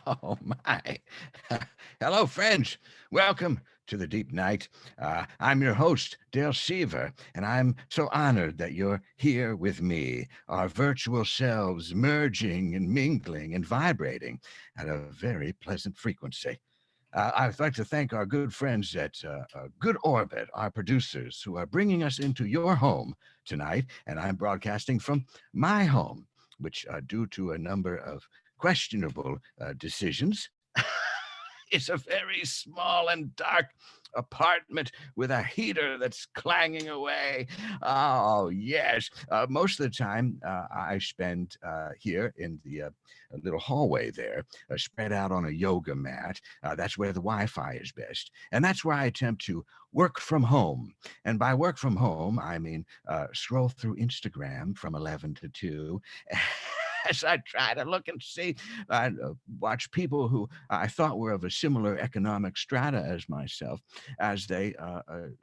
Oh, my. Hello, friends. Welcome to the Deep Night. I'm your host, Dale Seever, and I'm so honored that you're here with me, our virtual selves merging and mingling and vibrating at a very pleasant frequency. I'd like to thank our good friends at Good Orbit, our producers, who are bringing us into your home tonight. And I'm broadcasting from my home, which, due to a number of questionable decisions, it's a very small and dark apartment with a heater that's clanging away. Oh, yes. Most of the time, I spend here in the little hallway there, spread out on a yoga mat. That's where the Wi-Fi is best. And that's where I attempt to work from home. And by work from home, I mean scroll through Instagram from 11 to 2 as I try to look and see, watch people who I thought were of a similar economic strata as myself, as they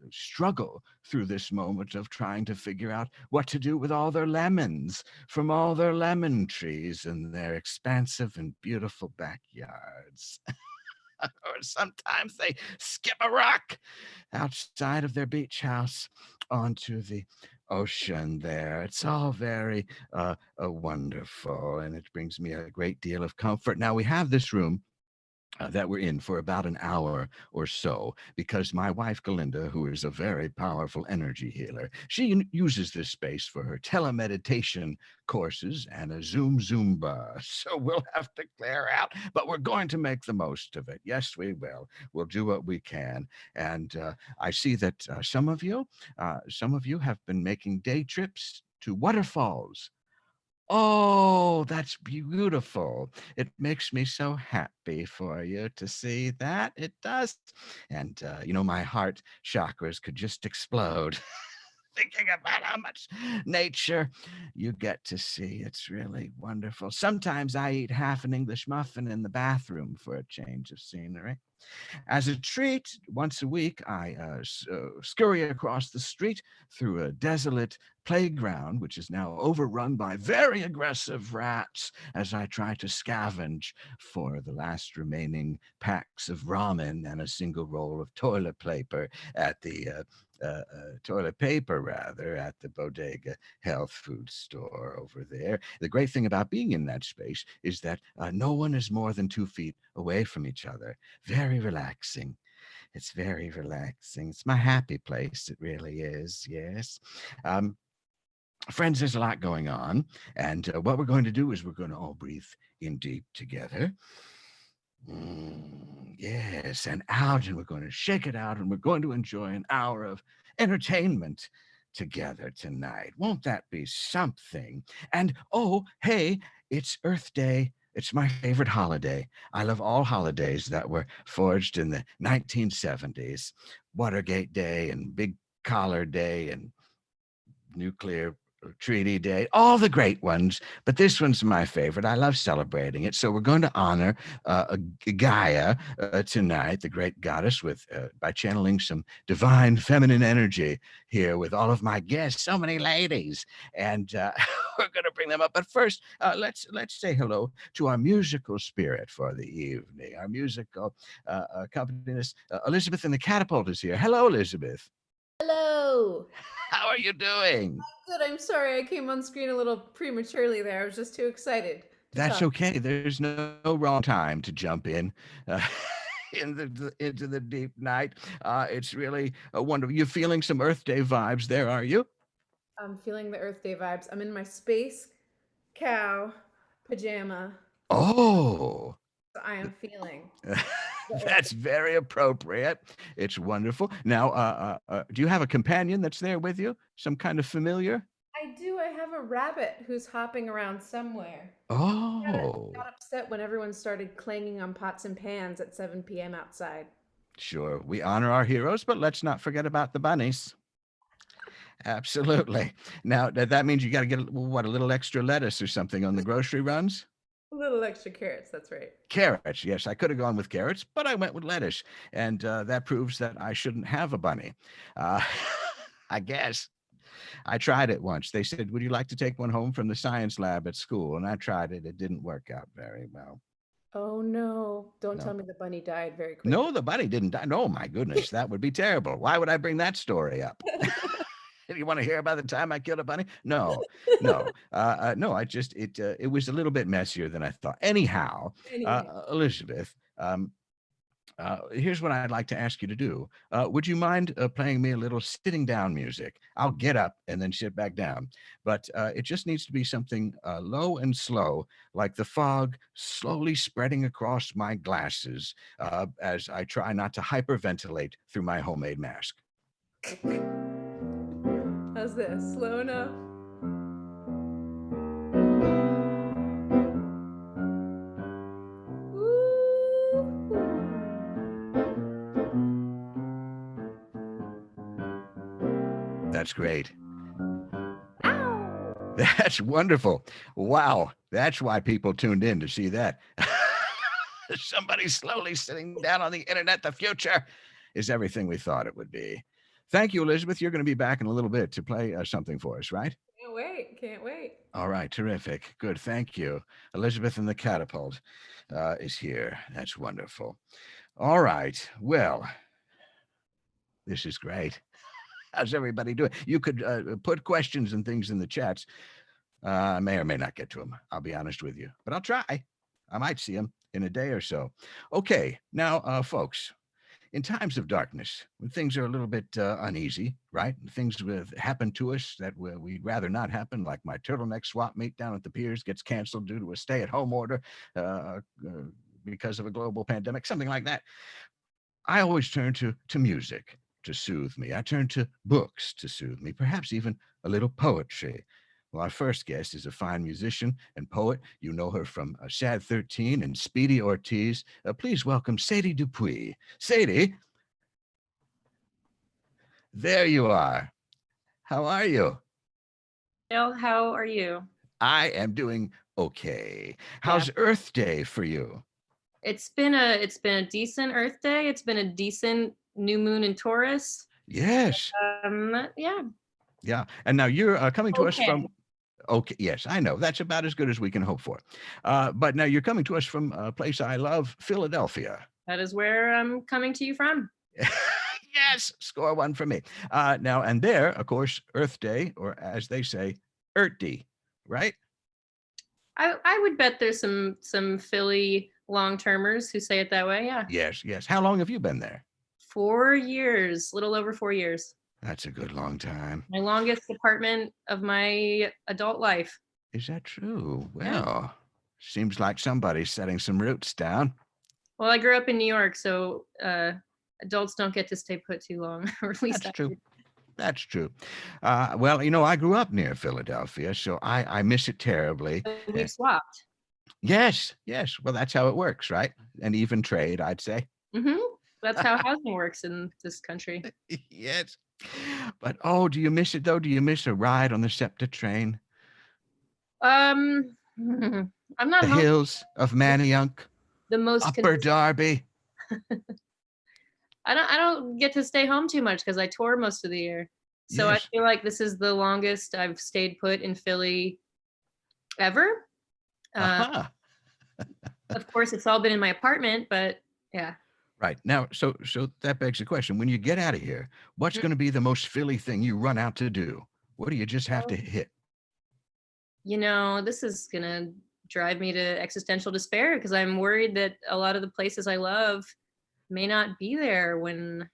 struggle through this moment of trying to figure out what to do with all their lemons from all their lemon trees in their expansive and beautiful backyards. Or sometimes they skip a rock outside of their beach house onto the ocean there. It's all very wonderful, and it brings me a great deal of comfort. Now, we have this room that we're in for about an hour or so, because my wife, Galinda, who is a very powerful energy healer, she uses this space for her telemeditation courses and a Zoom Zumba. So we'll have to clear out, but we're going to make the most of it. Yes, we will. We'll do what we can. And I see that some of you have been making day trips to waterfalls. Oh, that's beautiful. It makes me so happy for you to see that. It does. And, my heart chakras could just explode thinking about how much nature you get to see. It's really wonderful. Sometimes I eat half an English muffin in the bathroom for a change of scenery. As a treat, once a week, I scurry across the street through a desolate playground, which is now overrun by very aggressive rats, as I try to scavenge for the last remaining packs of ramen and a single roll of toilet paper at the at the Bodega health food store over there. The great thing about being in that space is that no one is more than 2 feet away from each other. Very relaxing. It's very relaxing. It's my happy place. It really is. Yes. Friends, there's a lot going on. And what we're going to do is we're going to all breathe in deep together. Yes, and out, and we're going to shake it out, and we're going to enjoy an hour of entertainment together tonight. Won't that be something? And oh, hey, it's Earth Day. It's my favorite holiday. I love all holidays that were forged in the 1970s. Watergate Day and Big Collar Day and Nuclear Treaty Day, all the great ones, but this one's my favorite. I love celebrating it. So we're going to honor Gaia tonight, the great goddess, with by channeling some divine feminine energy here with all of my guests, so many ladies, and we're going to bring them up. But first, let's say hello to our musical spirit for the evening. Our musical accompanist, Elizabeth and the Catapult, is here. Hello, Elizabeth. Hello. How are you doing? Good. I'm sorry I came on screen a little prematurely there. I was just too excited to That's talk. okay. There's no wrong time to jump in. Uh, into the deep night. It's really a wonderful. You're feeling some Earth Day vibes there, are you? I'm feeling the Earth Day vibes. I'm in my space cow pajama. Oh, So I am feeling the Earth Day. that's very appropriate. It's wonderful. Now, do you have a companion that's there with you? Some kind of familiar? I do. I have a rabbit who's hopping around somewhere. Got Oh, upset when everyone started clanging on pots and pans at 7 p.m. outside. sure. We honor our heroes, but let's not forget about the bunnies. Absolutely. Now, that means you got to get what, a little extra lettuce or something on the grocery runs? A little extra carrots, that's right. Carrots. Yes, I could have gone with carrots, but I went with lettuce. And that proves that I shouldn't have a bunny. Uh, I guess. I tried it once. They said, "Would you like to take one home from the science lab at school?" And I tried it. It didn't work out very well. Oh no. Don't tell No. me the bunny died very quickly. No, the bunny didn't die. No, my goodness, that would be terrible. Why would I bring that story up? You want to hear about the time I killed a bunny? No, no, no. It was a little bit messier than I thought. Anyhow, Anyhow. Elizabeth, here's what I'd like to ask you to do. Would you mind playing me a little sitting down music? I'll get up and then sit back down, but it just needs to be something low and slow, like the fog slowly spreading across my glasses as I try not to hyperventilate through my homemade mask. How's this? Slow enough? That's great. Ow! That's wonderful. Wow. That's why people tuned in to see that. Somebody slowly sitting down on the internet. The future is everything we thought it would be. Thank you, Elizabeth. You're going to be back in a little bit to play something for us, right? Can't wait. Can't wait. All right. Terrific. Good. Thank you. Elizabeth and the Catapult is here. That's wonderful. All right. Well, this is great. How's everybody doing? You could put questions and things in the chats. I may or may not get to them. I'll be honest with you, but I'll try. I might see them in a day or so. Okay, now, folks, in times of darkness, when things are a little bit uneasy, right? Things happen to us that we'd rather not happen, like my turtleneck swap meet down at the piers gets canceled due to a stay-at-home order because of a global pandemic, something like that. I always turn to music to soothe me. I turn to books to soothe me, perhaps even a little poetry. Well, our first guest is a fine musician and poet. You know her from Sad 13 and Speedy Ortiz. Please welcome Sadie Dupuis. Sadie, there you are. How are you? Dale, how are you? I am doing okay. Yeah. How's Earth Day for you? It's been a decent Earth Day. It's been a decent new moon in Taurus. Yes. Yeah. Yeah. And now you're coming to us Okay. from. Okay, yes, I know. That's about as good as we can hope for. But now you're coming to us from a place I love, Philadelphia. That is where I'm coming to you from. Yes, score one for me. Now, and there, of course, Earth Day, or as they say, Earth Day, right? I would bet there's some Philly long-termers who say it that way. Yeah. Yes, yes. How long have you been there? 4 years, little over 4 years. That's a good long time. My longest apartment of my adult life. Is that true? Yeah. Well, seems like somebody's setting some roots down. Well, I grew up in New York, so adults don't get to stay put too long, or at least That's true. That's true. Well, you know, I grew up near Philadelphia, so I miss it terribly. We've swapped. Yes, yes. Well, that's how it works, right? An even trade, I'd say. Mm-hmm. That's how housing works in this country. Yes. But oh, do you miss it though? Do you miss a ride on the SEPTA train? I'm not The home hills of Manayunk, the most. Upper Darby. I don't get to stay home too much because I tour most of the year. So Yes. I feel like this is the longest I've stayed put in Philly ever. Uh-huh. Of course, it's all been in my apartment, but yeah. Right. Now, so that begs the question. When you get out of here, what's Mhm. going to be the most Philly thing you run out to do? What do you just have to Oh. hit? You know, this is gonna drive me to existential despair because I'm worried that a lot of the places I love may not be there when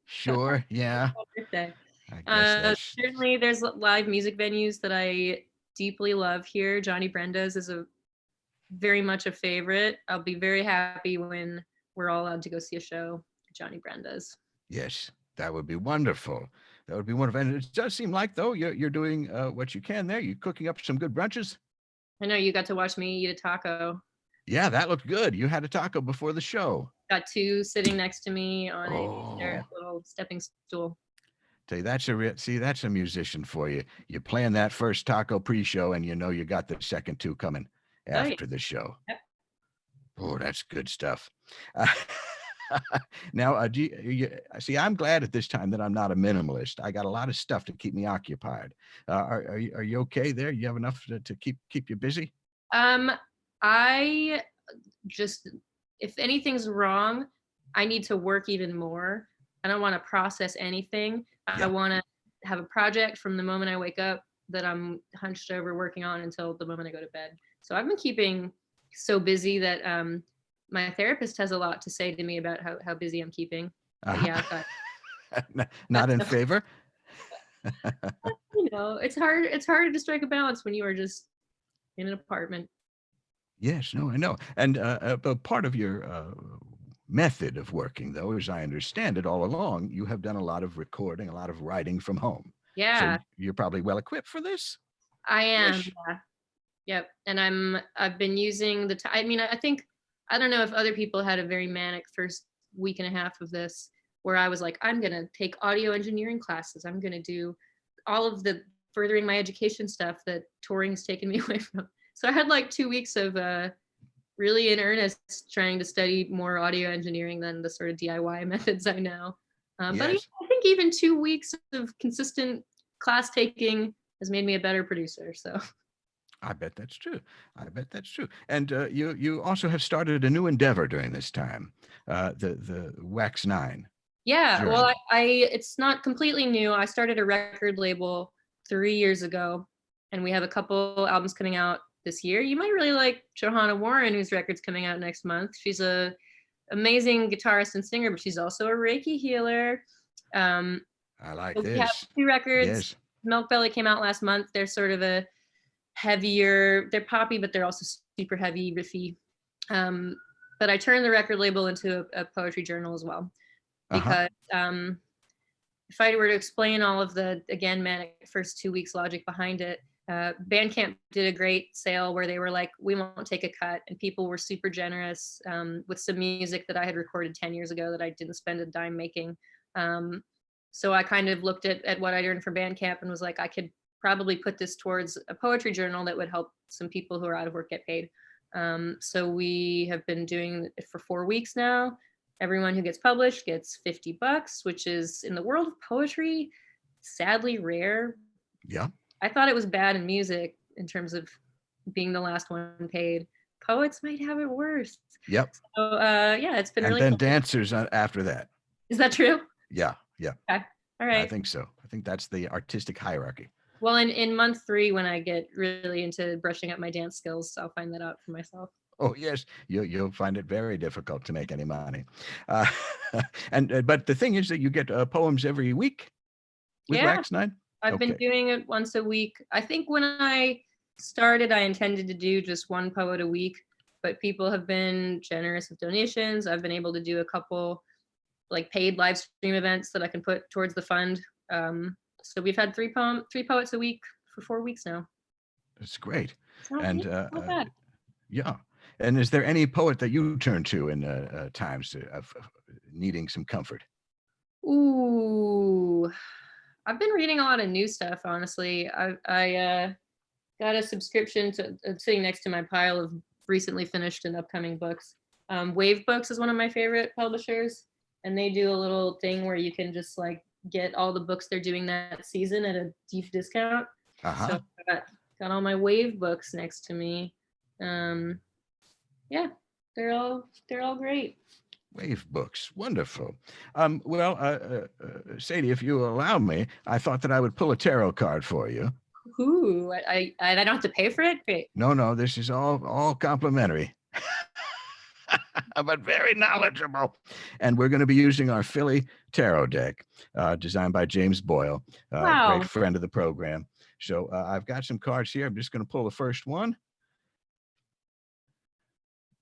Sure, yeah. birthday. I guess that's Certainly, there's live music venues that I deeply love here. Johnny Brenda's is a very much a favorite. I'll be very happy when we're all allowed to go see a show at Johnny Brenda's. yes. That would be wonderful. That would be wonderful. And it does seem like though you're doing what you can there. You're cooking up some good brunches. I know you got to watch me eat a taco. Yeah, that looked good. You had a taco before the show. Got two sitting next to me on Oh. a little stepping stool. Tell you, that's a musician for you. You're playing that first taco pre-show, and you know you got the second two coming after the show. Yep. Oh, that's good stuff. Now, see? I'm glad at this time that I'm not a minimalist. I got a lot of stuff to keep me occupied. Are you okay there? You have enough to keep you busy? I just, if anything's wrong, I need to work even more. I don't want to process anything. Yeah. I want to have a project from the moment I wake up that I'm hunched over working on until the moment I go to bed. So I've been keeping so busy that my therapist has a lot to say to me about how busy I'm keeping. But yeah, Not in favor. you know, it's harder to strike a balance when you are just in an apartment. Yes, no, I know. And but part of your method of working, though, as I understand it all along, you have done a lot of recording, a lot of writing from home. Yeah. So you're probably well equipped for this. I am. Yes. Yeah. Yep. And I've been using I mean, I don't know if other people had a very manic first week and a half of this, where I was like, I'm going to take audio engineering classes. I'm going to do all of the furthering my education stuff that touring's taken me away from. So I had like 2 weeks of really in earnest trying to study more audio engineering than the sort of DIY methods I know. But Yes. I think even 2 weeks of consistent class taking has made me a better producer. So I bet that's true. I bet that's true. And you also have started a new endeavor during this time, the Wax 9. yeah, Journey. well, it's not completely new. I started a record label 3 years ago, and we have a couple albums coming out this year. You might really like Johanna Warren, whose record's coming out next month. She's a amazing guitarist and singer, but she's also a Reiki healer. I like this. We have 2 records. Yes. Milk Belly came out last month. They're sort of a heavier, they're poppy, but they're also super heavy, riffy. But I turned the record label into a poetry journal as well. Because if I were to explain all of the, again, manic first 2 weeks logic behind it, Bandcamp did a great sale where they were like, we won't take a cut. And people were super generous with some music that I had recorded 10 years ago that I didn't spend a dime making. So I kind of looked at what I'd earned from Bandcamp and was like, I could probably put this towards a poetry journal that would help some people who are out of work get paid. So we have been doing it for 4 weeks now. Everyone who gets published gets $50, which is, in the world of poetry, sadly rare. Yeah. I thought it was bad in music in terms of being the last one paid. Poets might have it worse. Yep. So yeah, it's been And really then cool. dancers after that. Is that true? Yeah. Yeah. Okay. All right. I think so. I think that's the artistic hierarchy. Well, in month 3, when I get really into brushing up my dance skills, I'll find that out for myself. Oh yes, you'll find it very difficult to make any money. But the thing is that you get poems every week with Yeah. Wax 9. I've been doing it once a week. I think when I started, I intended to do just one poet a week, but people have been generous with donations. I've been able to do a couple like paid live stream events that I can put towards the fund. So we've had 3 poets a week for 4 weeks now. That's great. So, And not bad. yeah. And is there any poet that you turn to in times of needing some comfort? Ooh, I've been reading a lot of new stuff, honestly. I got a subscription to sitting next to my pile of recently finished and upcoming books. Wave Books is one of my favorite publishers, and they do a little thing where you can just like get all the books they're doing that season at a deep discount. So I got all my Wave books next to me. Yeah, they're all great. Wave Books, wonderful. Well, Sadie, if you allow me, I thought that I would pull a tarot card for you. Ooh, I don't have to pay for it? Great. No, this is all complimentary. but very knowledgeable. And we're going to be using our Philly Tarot deck, designed by James Boyle, Wow. great friend of the program. So I've got some cards here. I'm just going to pull the first one.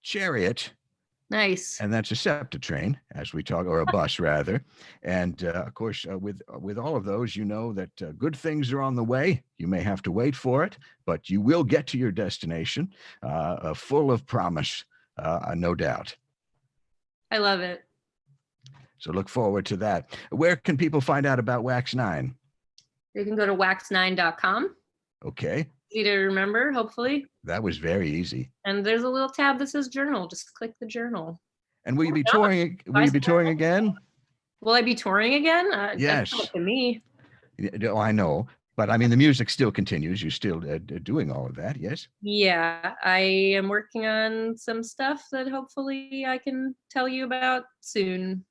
Chariot. Nice. And that's a SEPTA train, as we talk, or a bus rather. And of course, with all of those, you know that good things are on the way. You may have to wait for it, but you will get to your destination, full of promise, no doubt. I love it. So look forward to that. Where can people find out about Wax 9? You can go to wax9.com. Okay. Easy to remember, hopefully. That was very easy. And there's a little tab that says journal. Just click the journal. And will you be touring? Will you be touring again? Will I be touring again? Yes. That's up to me. Oh, I know. But I mean, the music still continues. You're still doing all of that, yes? Yeah, I am working on some stuff that hopefully I can tell you about soon.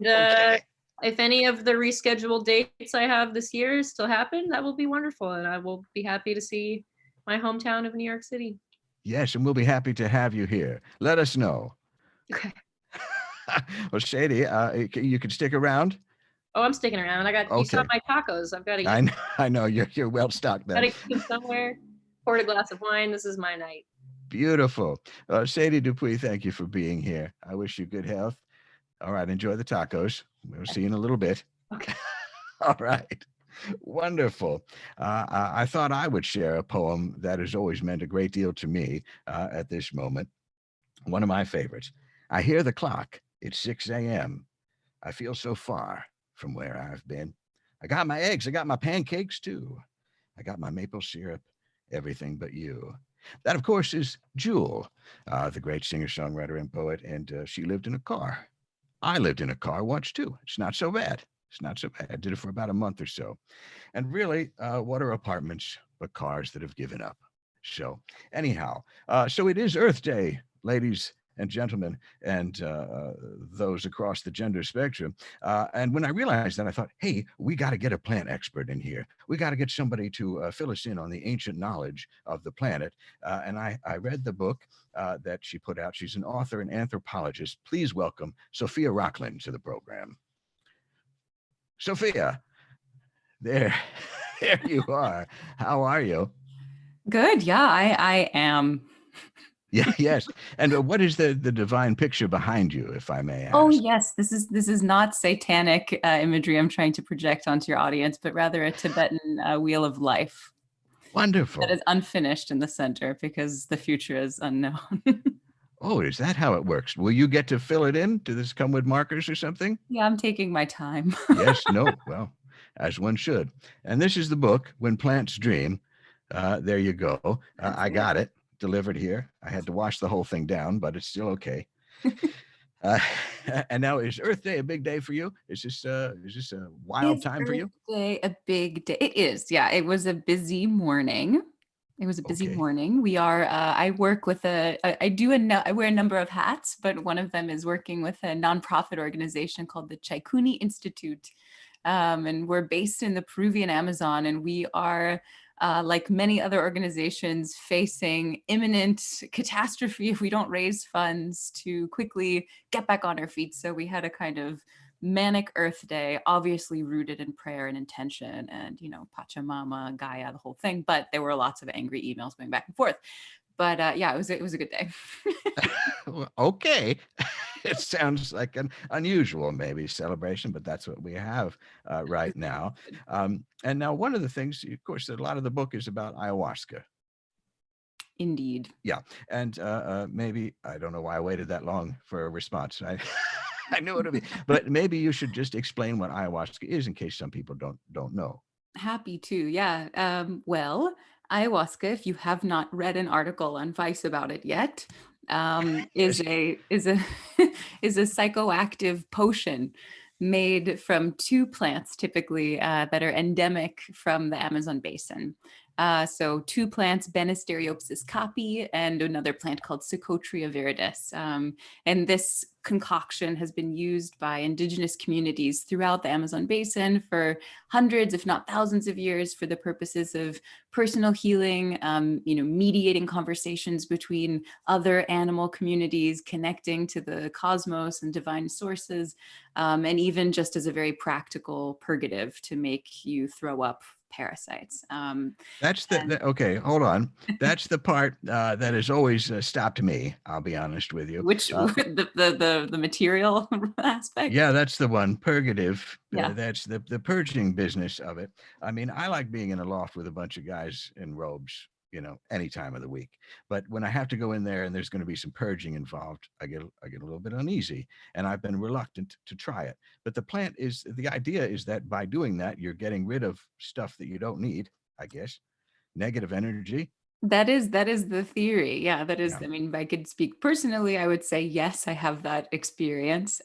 Okay. If any of the rescheduled dates I have this year still happen, that will be wonderful. And I will be happy to see my hometown of New York City. Yes, and we'll be happy to have you here. Let us know. Okay. Well, Sadie, you can stick around. Oh, I'm sticking around. You saw Okay. my tacos. I've got to eat. I know you're well stocked Got there. to keep somewhere. Poured a glass of wine. This is my night. Beautiful. Sadie Dupuis, thank you for being here. I wish you good health. All right, enjoy the tacos. We'll see you in a little bit. Okay. All right. Wonderful. I thought I would share a poem that has always meant a great deal to me at this moment. One of my favorites. I hear the clock. It's 6 a.m. I feel so far from where I've been. I got my eggs. I got my pancakes too. I got my maple syrup, everything but you. That, of course, is Jewel, the great singer-songwriter and poet, and she lived in a car. I lived in a car once too. It's not so bad. It's not so bad. I did it for about a month or so. And really, what are apartments but cars that have given up? So anyhow, so it is Earth Day, ladies and gentlemen, and those across the gender spectrum. And when I realized that, I thought, hey, we got to get a plant expert in here. We got to get somebody to fill us in on the ancient knowledge of the planet. And I read the book that she put out. She's an author and anthropologist. Please welcome Sophia Rokhlin to the program. Sophia, there you are. How are you? Good. Yeah, I am. Yeah, yes. And what is the divine picture behind you, if I may ask? Oh, yes. This is not satanic imagery I'm trying to project onto your audience, but rather a Tibetan wheel of life. Wonderful. That is unfinished in the center because the future is unknown. Oh, is that how it works? Will you get to fill it in? Does this come with markers or something? Yeah, I'm taking my time. Yes, no. Well, as one should. And this is the book, When Plants Dream. There you go. I got it delivered here. I had to wash the whole thing down, but it's still okay. And now, is Earth Day a big day for you? Is this a wild time for you? Earth Day a big day? It is. Yeah, it was a busy morning. Okay. Morning. We are. I work with I wear a number of hats, but one of them is working with a nonprofit organization called the Chaikuni Institute, and we're based in the Peruvian Amazon, and we are. Like many other organizations, facing imminent catastrophe if we don't raise funds to quickly get back on our feet. So we had a kind of manic Earth Day, obviously rooted in prayer and intention and, Pachamama, Gaia, the whole thing. But there were lots of angry emails going back and forth. But yeah, it was a good day. Okay. It sounds like an unusual maybe celebration, but that's what we have right now. And now one of the things, of course, that a lot of the book is about ayahuasca. Indeed. Yeah. And maybe, I don't know why I waited that long for a response. I knew it would be, but maybe you should just explain what ayahuasca is in case some people don't know. Happy to. Yeah. Well, ayahuasca, if you have not read an article on Vice about it yet, is a psychoactive potion made from two plants typically that are endemic from the Amazon basin. So 2 plants, Banisteriopsis caapi, and another plant called Secotria viridis. And this concoction has been used by indigenous communities throughout the Amazon basin for hundreds, if not thousands of years, for the purposes of personal healing, mediating conversations between other animal communities, connecting to the cosmos and divine sources, and even just as a very practical purgative to make you throw up parasites. That's okay. Hold on. That's the part that has always stopped me. I'll be honest with you. Which the material aspect? Yeah, that's the one. Purgative. Yeah. That's the purging business of it. I mean, I like being in a loft with a bunch of guys in robes, any time of the week. But when I have to go in there and there's going to be some purging involved, I get a little bit uneasy, and I've been reluctant to try it. But the idea is that by doing that, you're getting rid of stuff that you don't need, I guess. Negative energy. That is the theory. Yeah, that is. Yeah. I mean, if I could speak personally, I would say yes, I have that experience.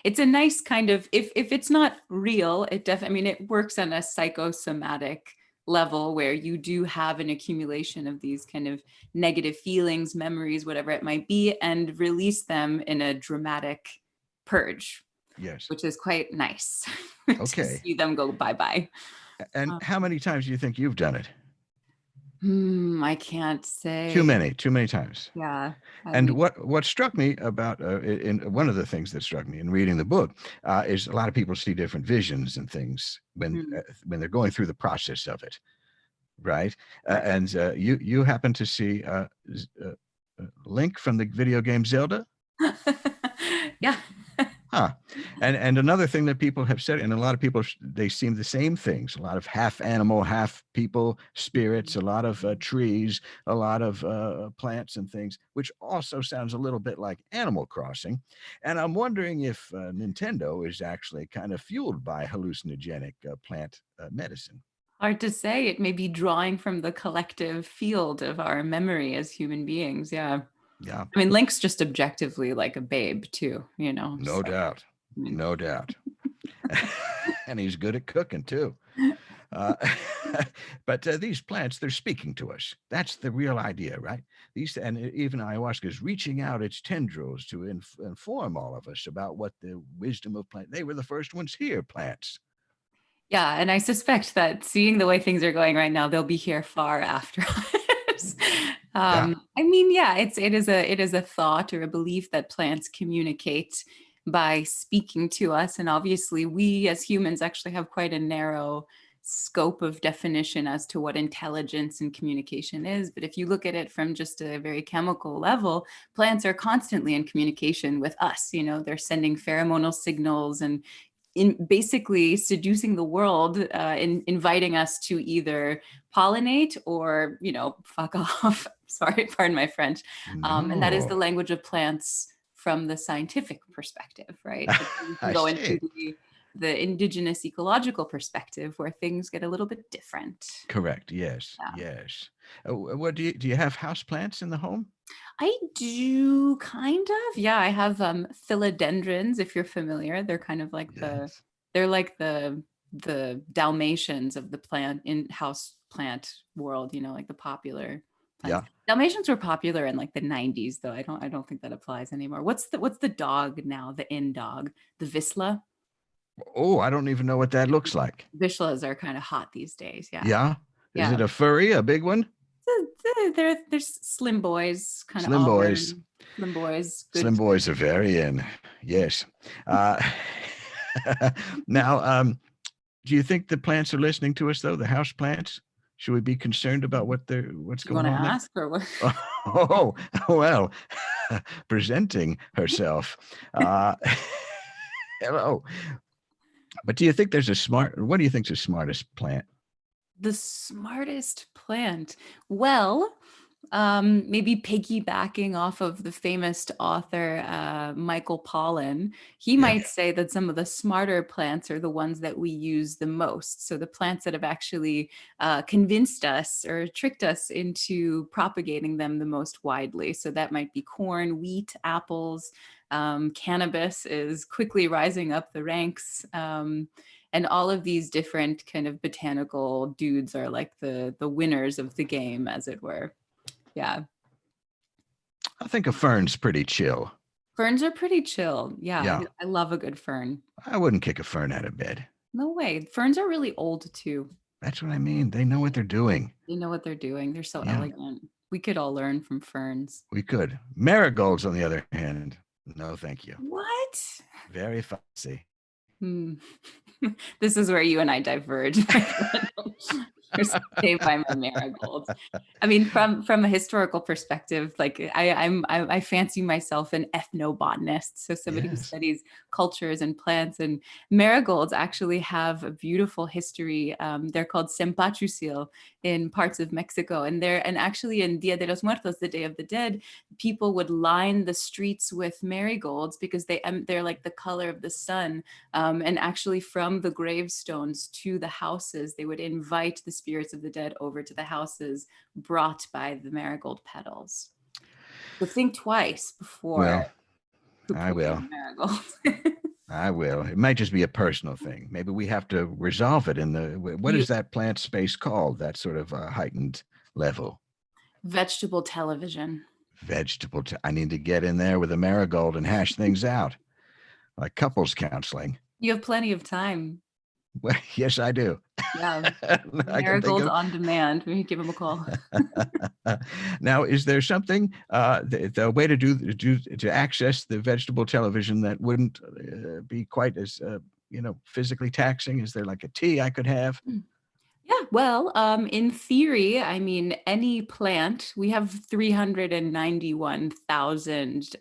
It's a nice kind of, if it's not real, it works on a psychosomatic level where you do have an accumulation of these kind of negative feelings, memories, whatever it might be, and release them in a dramatic purge. Yes. Which is quite nice. Okay. To see them go bye-bye. And how many times do you think you've done it? I can't say. Too many times. Yeah. And what struck me about in one of the things that struck me in reading the book is a lot of people see different visions and things when they're going through the process of it, right? And you happen to see Link from the video game Zelda. Yeah. Huh. And another thing that people have said, and a lot of people, they seem the same things, a lot of half animal, half people spirits, a lot of trees, a lot of plants and things, which also sounds a little bit like Animal Crossing. And I'm wondering if Nintendo is actually kind of fueled by hallucinogenic plant medicine. Hard to say. It may be drawing from the collective field of our memory as human beings. Yeah. Yeah. I mean, Link's just objectively like a babe too, No doubt. No doubt. And he's good at cooking too. But these plants, they're speaking to us. That's the real idea, right? And even ayahuasca is reaching out its tendrils to inform all of us about what the wisdom of plants. They were the first ones here, plants. Yeah, and I suspect that seeing the way things are going right now, they'll be here far after us. I mean, yeah, it is a thought or a belief that plants communicate by speaking to us, and obviously we as humans actually have quite a narrow scope of definition as to what intelligence and communication is. But if you look at it from just a very chemical level, plants are constantly in communication with us. They're sending pheromonal signals and basically seducing the world, inviting us to either pollinate or, fuck off. Sorry, pardon my French. And that is the language of plants from the scientific perspective, right? You can go into the indigenous ecological perspective where things get a little bit different. Correct. Yes. Yeah. Yes. What do you have house plants in the home? I do, kind of. Yeah, I have philodendrons, if you're familiar. They're kind of like the Dalmatians of the plant in house plant world, like the popular plants. Yeah. Dalmatians were popular in like the 90s, though. I don't think that applies anymore. What's the dog now, the in dog? The Vizsla? Oh, I don't even know what that looks like. Vizslas are kind of hot these days. Yeah. Yeah. Is it a furry, a big one? They're slim boys, kind of slim boys. Slim boys. Good. Slim boys are very in. Yes. Now, do you think the plants are listening to us though? The house plants? Should we be concerned about what's going on? You want to ask or what? Oh, well, presenting herself. Hello. But do you think what do you think is the smartest plant? The smartest plant? Well, maybe piggybacking off of the famous author Michael Pollan, he might say that some of the smarter plants are the ones that we use the most. So the plants that have actually convinced us or tricked us into propagating them the most widely. So that might be corn, wheat, apples. Cannabis is quickly rising up the ranks. and all of these different kind of botanical dudes are like the winners of the game, as it were. Yeah. I think a fern's pretty chill. Ferns are pretty chill. Yeah, Yeah. I love a good fern. I wouldn't kick a fern out of bed. No way. Ferns are really old too. That's what I mean. They know what they're doing. They know what they're doing. They're so Yeah. elegant. We could all learn from ferns. We could. Marigolds, on the other hand, no, thank you. What? Very fussy. This is where you and I diverge. You're saved by my marigolds. I mean, from a historical perspective, like I fancy myself an ethnobotanist, so somebody who Yes. studies cultures and plants. And marigolds actually have a beautiful history. They're called Cempasúchil in parts of Mexico, and actually in Dia de los Muertos, the Day of the Dead, people would line the streets with marigolds because they're like the color of the sun. And actually, from the gravestones to the houses, they would invite the spirits of the dead over to the houses, brought by the marigold petals. So think twice before. Well, I poo-pooing will. Marigolds. I will. It might just be a personal thing. Maybe we have to resolve it in what is that plant space called? That sort of heightened level. Vegetable television. I need to get in there with a marigold and hash things out, like couples counseling. You have plenty of time. Well, yes, I do. Yeah. I can think Marigold of- on demand. We give them a call. Now, is there something the way to access the vegetable television that wouldn't be quite as physically taxing? Is there like a tea I could have? Yeah, well, in theory, I mean, any plant, we have 391,000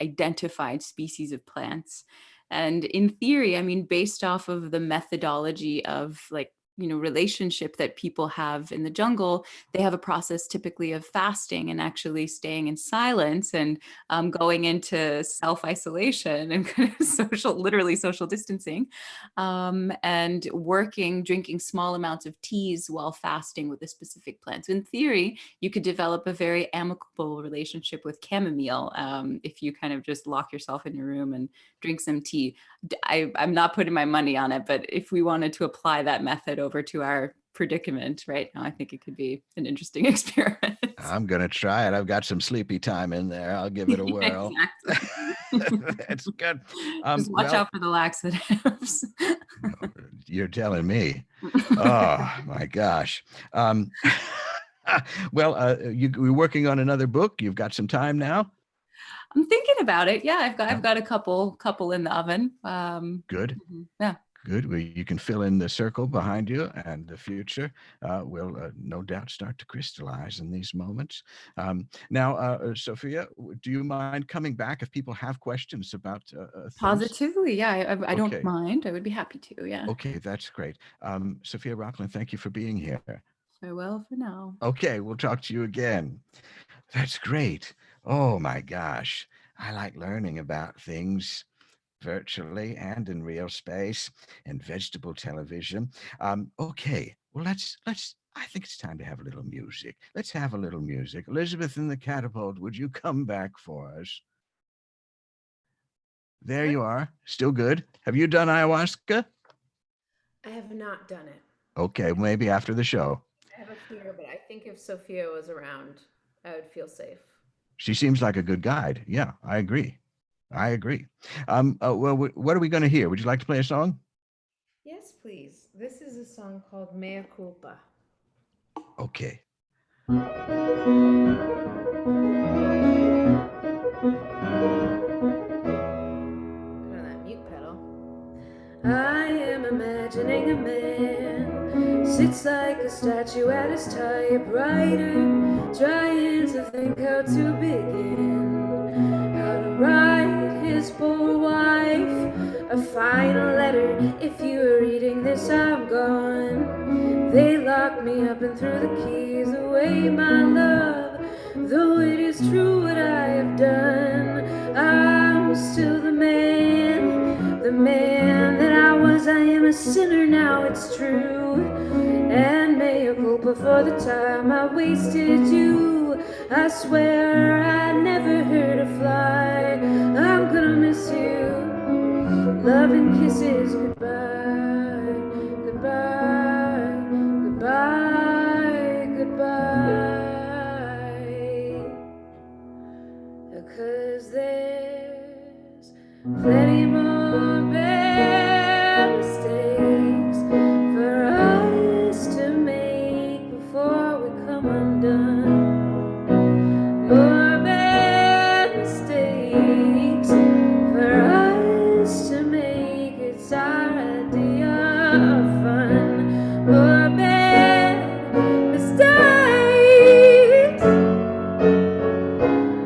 identified species of plants. And in theory, I mean, based off of the methodology of relationship that people have in the jungle, they have a process typically of fasting and actually staying in silence and going into self-isolation and kind of literally social distancing, and drinking small amounts of teas while fasting with a specific plant. So in theory, you could develop a very amicable relationship with chamomile if you kind of just lock yourself in your room and drink some tea. I'm not putting my money on it, but if we wanted to apply that method over to our predicament right now, I think it could be an interesting experiment. I'm going to try it. I've got some sleepy time in there. I'll give it a whirl. Exactly. That's good. Just watch out for the laxatives. You're telling me. Oh, my gosh. Well, you're working on another book. You've got some time now. I'm thinking about it. Yeah, I've got a couple in the oven. Good. Yeah. Good. Well, you can fill in the circle behind you, and the future will no doubt start to crystallize in these moments. Now, Sophia, do you mind coming back if people have questions about things? Positively, yeah. I don't Okay. mind. I would be happy to. Yeah. Okay, that's great. Sophia Rokhlin, thank you for being here. Farewell for now. Okay, we'll talk to you again. That's great. Oh my gosh. I like learning about things virtually and in real space and vegetable television. Okay, well, let's I think it's time to have a little music. Let's have a little music. Elizabeth in the catapult, would you come back for us? There you are. Still good. Have you done ayahuasca? I have not done it. Okay, maybe after the show. I have a fear, but I think if Sophia was around, I would feel safe. She seems like a good guide. Yeah, I agree. Well, what are we going to hear? Would you like to play a song? Yes, please. This is a song called Mea Culpa. Okay. Put on that mute pedal. I am imagining a man sits like a statue at his typewriter, trying to think how to begin, how to write his poor wife a final letter. If you are reading this, I'm gone. They locked me up and threw the keys away, my love. Though it is true what I have done, I'm still the man that I was. I am a sinner now, it's true. And mea culpa for the time I wasted you. I swear I never hurt a fly. I'm gonna miss you. Love and kisses, goodbye. plenty more bad mistakes for us to make before we come undone. More bad mistakes for us to make. It's our idea of fun. More bad mistakes.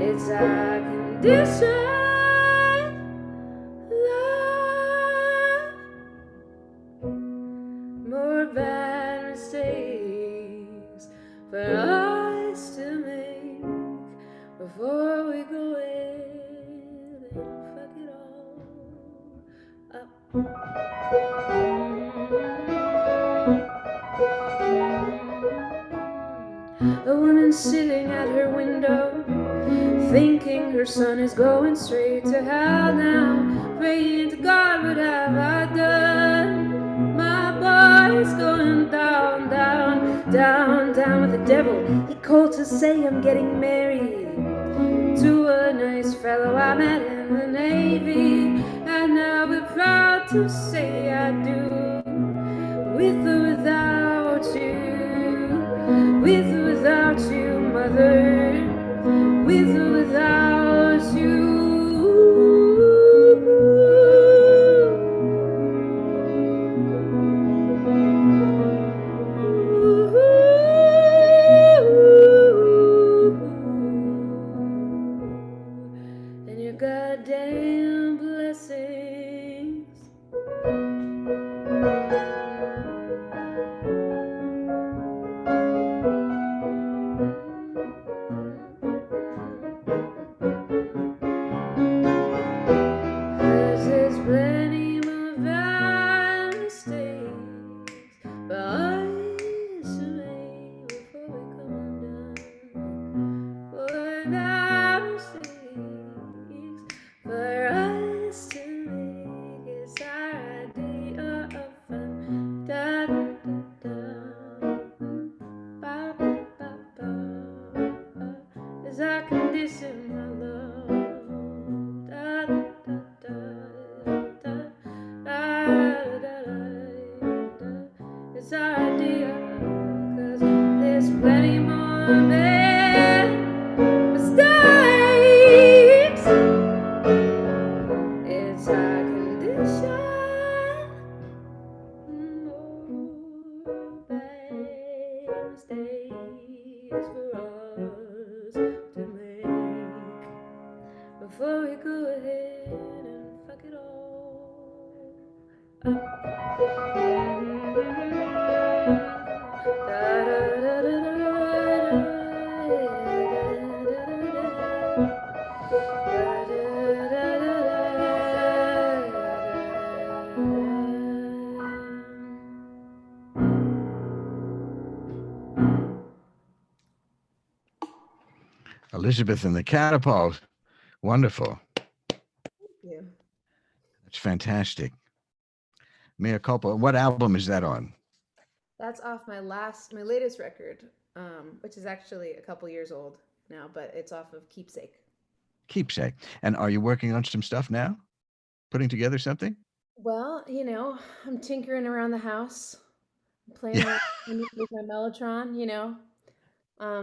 It's our condition. Love. More bad mistakes for us to make before we go in and fuck it all up. A woman sitting at her window, thinking her son is going straight to hell now, praying to God, what have I done? My boy's going down, down, down, down with the devil. He called to say I'm getting married to a nice fellow I met in the Navy, and now we're proud to say I do, with or without you, with or without you, mother, with or without you. And your goddamn blessings. There's plenty more bad mistakes for us to make before we come undone. More bad mistakes for us to make. It's our idea of fun. Da da da da. Ba ba ba ba. It's our condition, my love. Da da da da da da da. It's our idea, 'cause there's plenty more bad mistakes. It's our condition. More bad mistakes for us to make before we go ahead and fuck it all up. Elizabeth and the Catapult. Wonderful. Thank you. That's fantastic. Mea Culpa. What album is that on? That's off my latest record, which is actually a couple years old now, but it's off of Keepsake. Keepsake. And are you working on some stuff now? Putting together something? Well, I'm tinkering around the house, playing around with my Mellotron,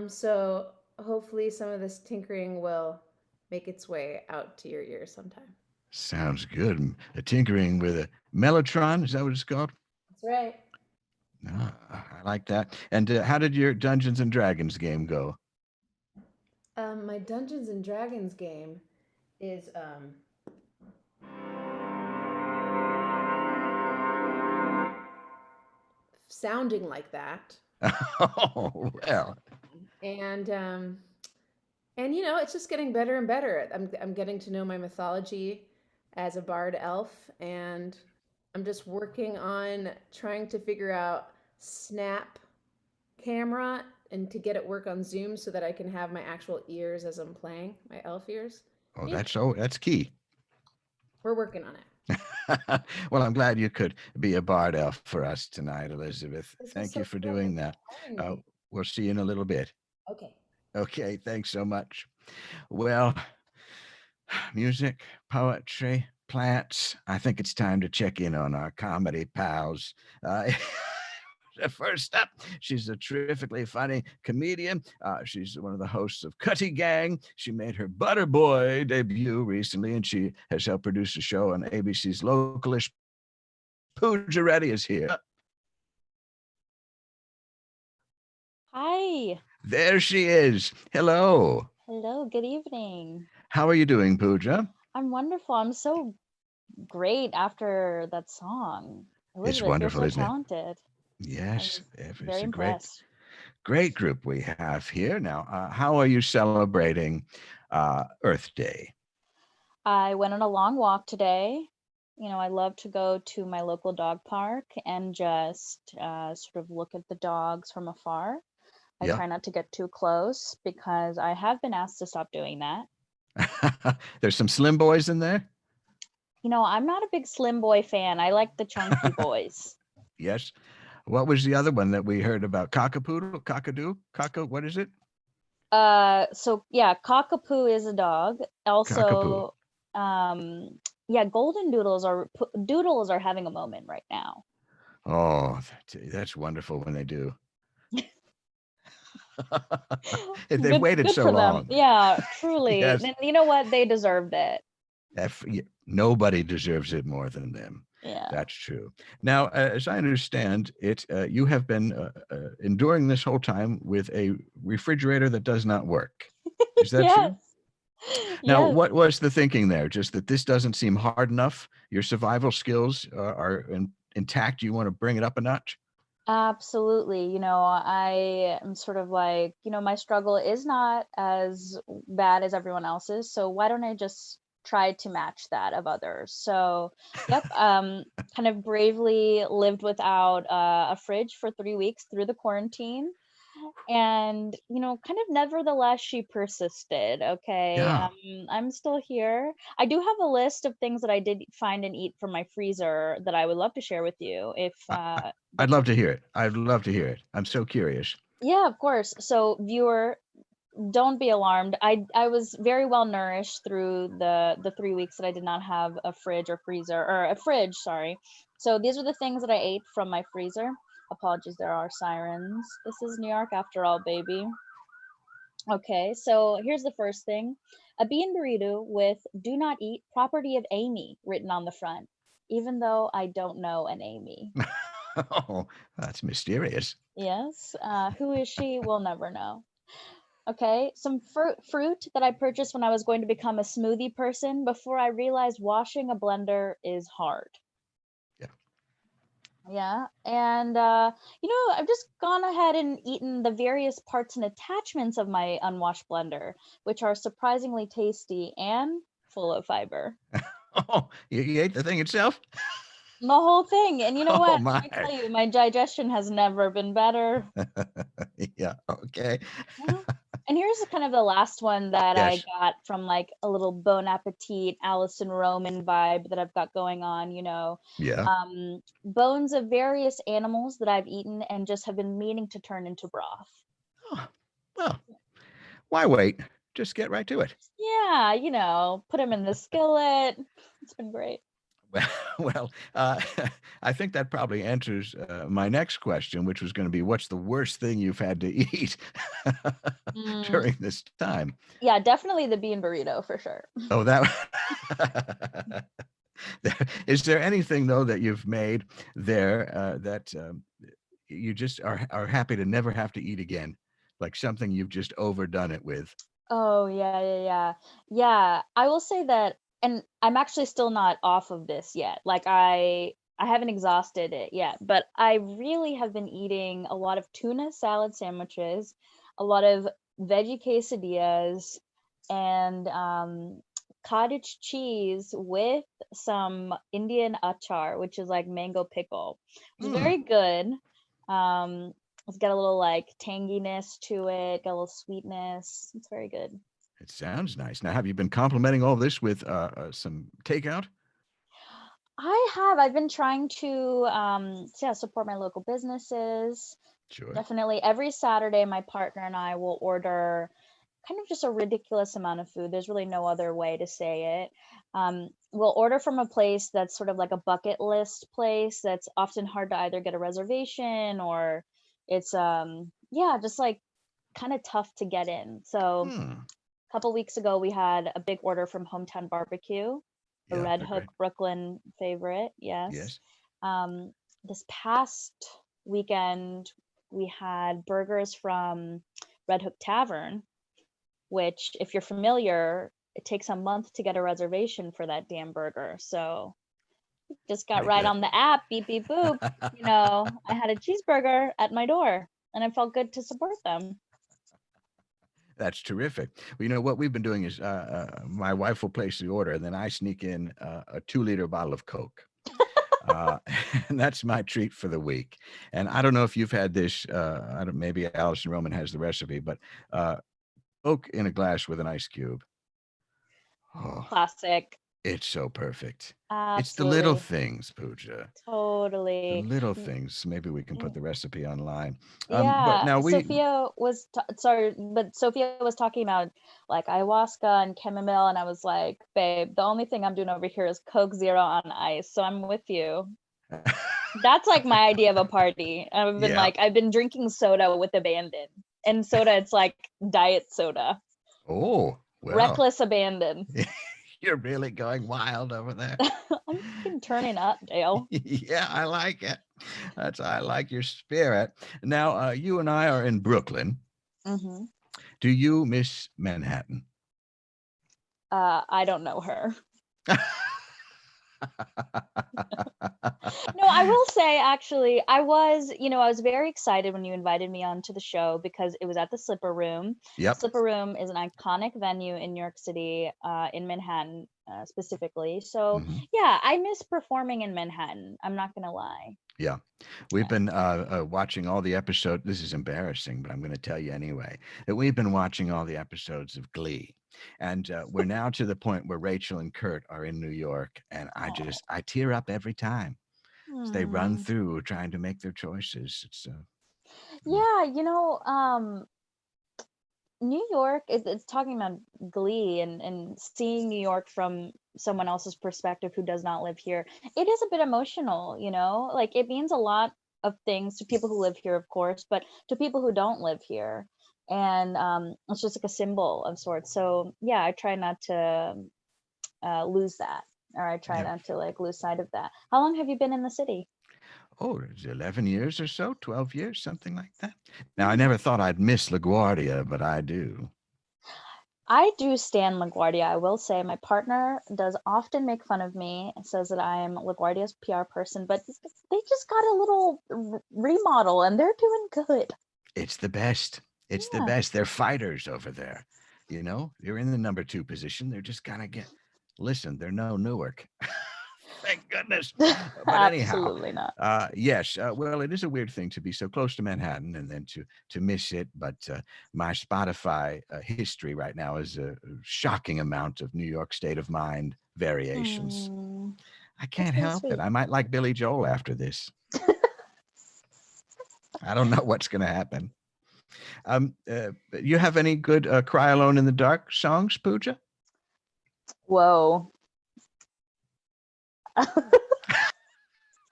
so hopefully some of this tinkering will make its way out to your ears sometime. Sounds good. A tinkering with a Mellotron. Is that what it's called? That's right. Ah, I like that. And how did your Dungeons and Dragons game go? My Dungeons and Dragons game is sounding like that. Oh, well. And it's just getting better and better. I'm getting to know my mythology as a bard elf, and I'm just working on trying to figure out Snap camera and to get it work on Zoom so that I can have my actual ears as I'm playing, my elf ears. Oh, that's key. We're working on it. Well, I'm glad you could be a bard elf for us tonight, Elizabeth. This was Thank so you for fun. doing that. Having me. We'll see you in a little bit. Okay. Okay, thanks so much. Well, music, poetry, plants, I think it's time to check in on our comedy pals. First up, she's a terrifically funny comedian. She's one of the hosts of Kutti Gang. She made her Butter Boy debut recently, and she has helped produce a show on ABC's Localish. Pooja Reddy is here. Hi. There she is. Hello. Hello. Good evening. How are you doing, Pooja? I'm wonderful. I'm so great after that song. It's Elizabeth, wonderful, you're isn't so it? talented. Yes, Very it's a impressed. great group we have here. Now, how are you celebrating Earth Day? I went on a long walk today. You know, I love to go to my local dog park and just sort of look at the dogs from afar. I Yeah. try not to get too close because I have been asked to stop doing that. There's some slim boys in there. You know, I'm not a big slim boy fan. I like the chunky boys. Yes. What was the other one that we heard about? Cockapoodle? Cockadoo? What is it? So yeah, Cockapoo is a dog. Cockapoo. Also, yeah, golden doodles are having a moment right now. Oh, that's wonderful when they do. They've waited Good so for long. them. Yeah, truly. Yes. And you know what? They deserved it. Nobody deserves it more than them. Yeah. That's true. Now, as I understand it, you have been enduring this whole time with a refrigerator that does not work. Is that Yes. true? Now, Yes. what was the thinking there? Just that this doesn't seem hard enough? Your survival skills are intact? You want to bring it up a notch? Absolutely. You know, I am sort of like, you know, my struggle is not as bad as everyone else's. So why don't I just try to match that of others? So, yep, kind of bravely lived without a fridge for 3 weeks through the quarantine. And, you know, kind of nevertheless, she persisted. Okay. Yeah. I'm still here. I do have a list of things that I did find and eat from my freezer that I would love to share with you if I'd love to hear it. I'd love to hear it. I'm so curious. Yeah, of course. So, viewer, don't be alarmed. I was very well nourished through the 3 weeks that I did not have a fridge or freezer, or a fridge, sorry. So these are the things that I ate from my freezer. Apologies, there are sirens. This is New York after all, baby. Okay, so here's the first thing. A bean burrito with "Do not eat, property of Amy" written on the front, even though I don't know an Amy. Oh, that's mysterious. Yes, who is she? We'll never know. Okay, some fruit that I purchased when I was going to become a smoothie person before I realized washing a blender is hard. Yeah. Yeah, and you know, I've just gone ahead and eaten the various parts and attachments of my unwashed blender, which are surprisingly tasty and full of fiber. Oh, you ate the thing itself? The whole thing. And you know Oh, what? my. Let me tell you, my digestion has never been better. Yeah, okay. Yeah. And here's kind of the last one that I Yes. got from like a little Bon Appetit, Alison Roman vibe that I've got going on, you know. Yeah. Bones of various animals that I've eaten and just have been meaning to turn into broth. Oh, well, why wait? Just get right to it. Yeah, you know, put them in the skillet. It's been great. Well, I think that probably answers my next question, which was going to be, what's the worst thing you've had to eat during this time? Yeah, definitely the bean burrito for sure. Oh, that. Is there anything though that you've made there that you just are happy to never have to eat again, like something you've just overdone it with? Oh, yeah. I will say that, and I'm actually still not off of this yet. Like I haven't exhausted it yet, but I really have been eating a lot of tuna salad sandwiches, a lot of veggie quesadillas, and cottage cheese with some Indian achar, which is like mango pickle. It's very good. It's got a little like tanginess to it, got a little sweetness. It's very good. It sounds nice. Now, have you been complimenting all this with some takeout? I've been trying to support my local businesses. Sure. Definitely every Saturday my partner and I will order kind of just a ridiculous amount of food. There's really no other way to say it. We'll order from a place that's sort of like a bucket list place that's often hard to either get a reservation or it's just like kind of tough to get in. So Hmm. a couple weeks ago we had a big order from Hometown Barbecue, a Yeah, Red they're Hook great. Brooklyn favorite. Yes. Yes. This past weekend we had burgers from Red Hook Tavern, which if you're familiar, it takes a month to get a reservation for that damn burger. So just got Pretty right good. on the app, beep beep boop. I had a cheeseburger at my door and I felt good to support them. That's terrific. Well, what we've been doing is my wife will place the order, and then I sneak in a 2-liter bottle of Coke. Uh, and that's my treat for the week. And I don't know if you've had this. Maybe Allison Roman has the recipe, but Coke in a glass with an ice cube. Oh, Classic. it's so perfect. It's the little Absolutely. things, Pooja. The Totally. little things. Maybe we can put the recipe online. But Yeah, now Sophia was Sophia was talking about like ayahuasca and chamomile, and I was like, babe, the only thing I'm doing over here is Coke Zero on ice, so I'm with you. That's like my idea of a party. Yeah. I've been drinking soda with abandon, and soda, it's like diet soda, Oh, well, reckless abandon. you're really going wild over there. I'm fucking turning up, Dale. Yeah, I like it. I like your spirit. Now, you and I are in Brooklyn. Hmm. Do you miss Manhattan? I don't know her. No, I will say actually, I was very excited when you invited me onto the show because it was at the Slipper Room. Yep. Slipper Room is an iconic venue in New York City, in Manhattan specifically. So Mhm. yeah, I miss performing in Manhattan. I'm not gonna lie. Yeah. We've been watching all the episodes. This is embarrassing, but I'm going to tell you anyway that we've been watching all the episodes of Glee. And we're now to the point where Rachel and Kurt are in New York. And Oh. I tear up every time as they run Hmm. through trying to make their choices. It's Yeah, New York it's talking about Glee and seeing New York from someone else's perspective who does not live here. It is a bit emotional, like it means a lot of things to people who live here, of course, but to people who don't live here. And it's just like a symbol of sorts. So yeah, I try not to lose that, or I try yeah. not to like lose sight of that. How long have you been in the city? Oh, it's 11 years or so, 12 years, something like that. Now, I Hmm. never thought I'd miss LaGuardia, but I do. I do stand LaGuardia. I will say my partner does often make fun of me and says that I am LaGuardia's PR person, but they just got a little remodel and they're doing good. It's the best. It's the Yeah. best. They're fighters over there. You're in the number 2 position. They're just gonna listen, they're no Newark. Thank goodness. But anyhow, Absolutely not. yes. Well, it is a weird thing to be so close to Manhattan and then to miss it. But my Spotify history right now is a shocking amount of New York State of mind variations. Hmm, I that's can't really help it. sweet. I might like Billy Joel after this. I don't know what's going to happen. You have any good Cry Alone in the Dark songs, Pooja? Whoa.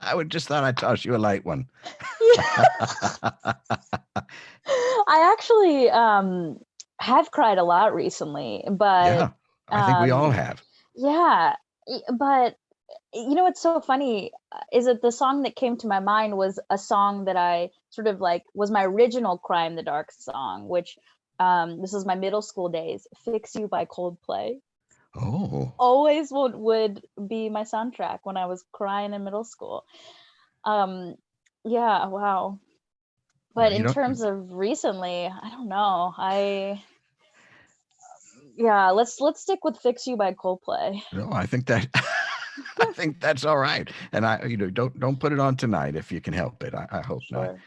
I would just thought I'd toss you a light one. Yeah. I actually have cried a lot recently, but Yeah, I think we all have. yeah, but what's so funny is that the song that came to my mind was a song that I sort of like was my original Cry in the Dark song, which this is my middle school days, Fix You by Coldplay. Oh, Always would be my soundtrack when I was crying in middle school. Yeah, wow. But well, you in don't. terms of recently, I don't know. Yeah, let's stick with Fix You by Coldplay. No, I think that. I think that's all right. And don't put it on tonight if you can help it. I hope not. Sure.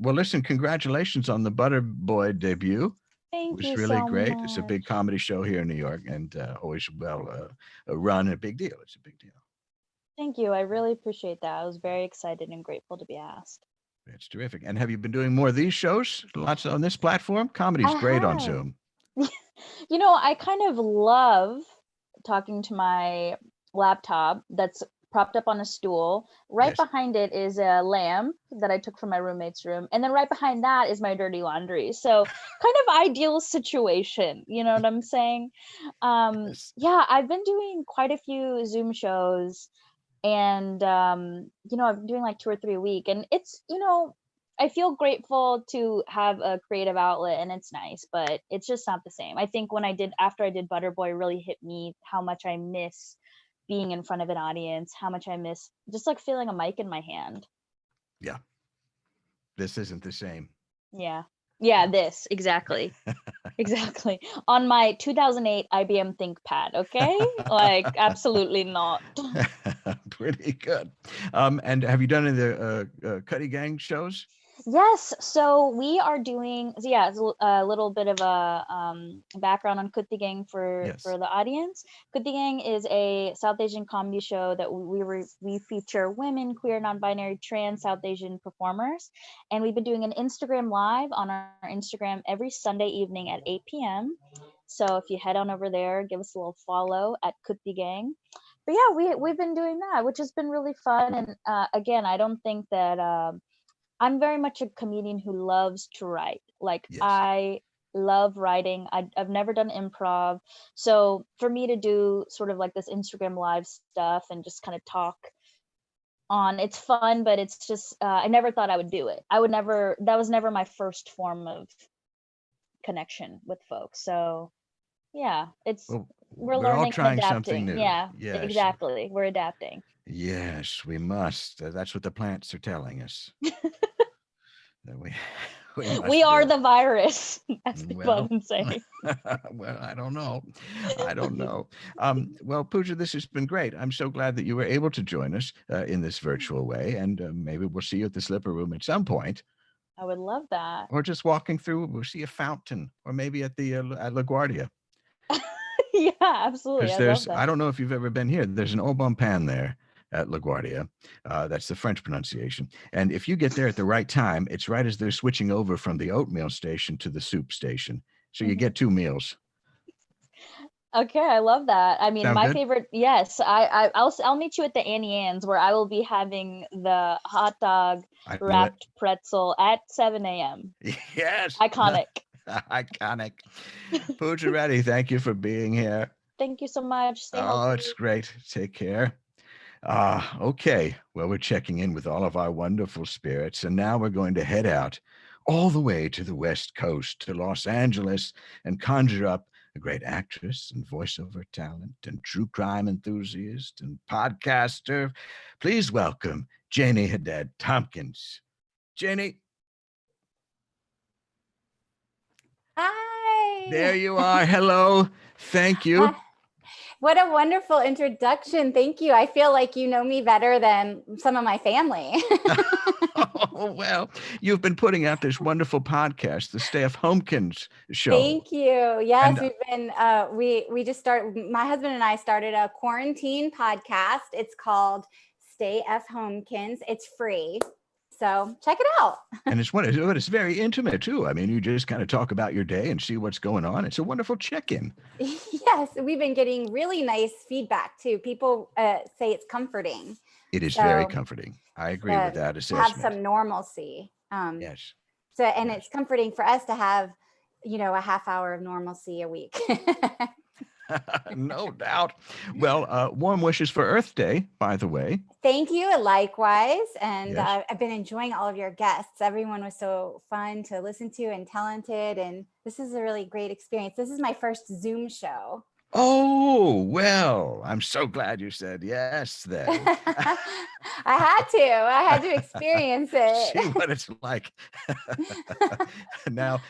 Well, listen, congratulations on the Butter Boy debut. It Thank was you really so great. It's a much. big comedy show here in New York, and always well run. A big deal. It's a big deal. Thank you. I really appreciate that. I was very excited and grateful to be asked. It's terrific. And have you been doing more of these shows? Lots on this platform. Comedy's I great on have. Zoom. You know, I kind of love talking to my laptop that's propped up on a stool. Right Yes. behind it is a lamp that I took from my roommate's room. And then right behind that is my dirty laundry. So kind of ideal situation. You know what I'm saying? Yes. Yeah, I've been doing quite a few Zoom shows, and you know, I've been doing like 2 or 3 a week, and it's, you know, I feel grateful to have a creative outlet, and it's nice, but it's just not the same. I think after I did Butterboy, really hit me how much I miss being in front of an audience, how much I miss just like feeling a mic in my hand. Yeah. This isn't the same. Yeah, this exactly. Exactly. On my 2008 IBM ThinkPad, okay? Like, absolutely not. Pretty good. And have you done any of the Kutti Gang shows? Yes, so we are doing, so yeah, it's a little bit of a background on Kutti Gang for Yes. the audience. Kutti Gang is a South Asian comedy show that we feature women, queer, non-binary, trans South Asian performers, and we've been doing an Instagram live on our Instagram every Sunday evening at 8 p.m. So if you head on over there, give us a little follow at Kutti Gang. But yeah, we've been doing that, which has been really fun. And again, I don't think that I'm very much a comedian who loves to write. Like, Yes. I love writing. I've never done improv. So for me to do sort of like this Instagram live stuff and just kind of talk on, it's fun, but it's just, I never thought I would do it. That was never my first form of connection with folks. So yeah, Well, we're we're all learning and trying something adapting. new. Yeah, Yes. exactly. We're adapting. Yes, we must. That's what the plants are telling us. That we must We are do it. the virus, as they Well, often say. well, I don't know. I don't know. Well, Pooja, this has been great. I'm so glad that you were able to join us in this virtual way, and maybe we'll see you at the Slipper Room at some point, I would love that. or just walking through. We'll see a fountain, or maybe at the at LaGuardia, Yeah, absolutely. because I love I that. don't know if you've ever been here. There's an au bon pain there at LaGuardia. That's the French pronunciation. And if you get there at the right time, it's right as they're switching over from the oatmeal station to the soup station. So you Mhm. get 2 meals. Okay, I love that. I mean, Sound my good? favorite, yes, I'll meet you at the Annie Ann's, where I will be having the hot dog I knew it. wrapped pretzel at 7 a.m. Yes. Iconic. Iconic. Pooja Reddy, thank you for being here. Thank you so much. Stay Oh, it's healthy. great. Take care. Okay. Well, we're checking in with all of our wonderful spirits, and now we're going to head out all the way to the West Coast, to Los Angeles, and conjure up a great actress and voiceover talent and true crime enthusiast and podcaster. Please welcome Janie Haddad Tompkins. Janie, Hi. there you are. Hello. Thank you. Hi. What a wonderful introduction. Thank you. I feel like you know me better than some of my family. Oh, well, you've been putting out this wonderful podcast, the Stay of Homekins show. Thank you. Yes, And- we've been we just started, my husband and I started a quarantine podcast. It's called Stay F Homekins. It's free. So check it out. And it's very intimate too. I mean, you just kind of talk about your day and see what's going on. It's a wonderful check-in. Yes, we've been getting really nice feedback too. People say it's comforting. It is very comforting. I agree with that To assessment. have some normalcy. Yes. So, and Yes. it's comforting for us to have, you know, a half hour of normalcy a week. No doubt. Well, warm wishes for Earth Day, by the way. Thank you. Likewise. And Yes. I've been enjoying all of your guests. Everyone was so fun to listen to and talented. And this is a really great experience. This is my first Zoom show. Oh, well, I'm so glad you said yes then. I had to experience See it. what it's like. Now,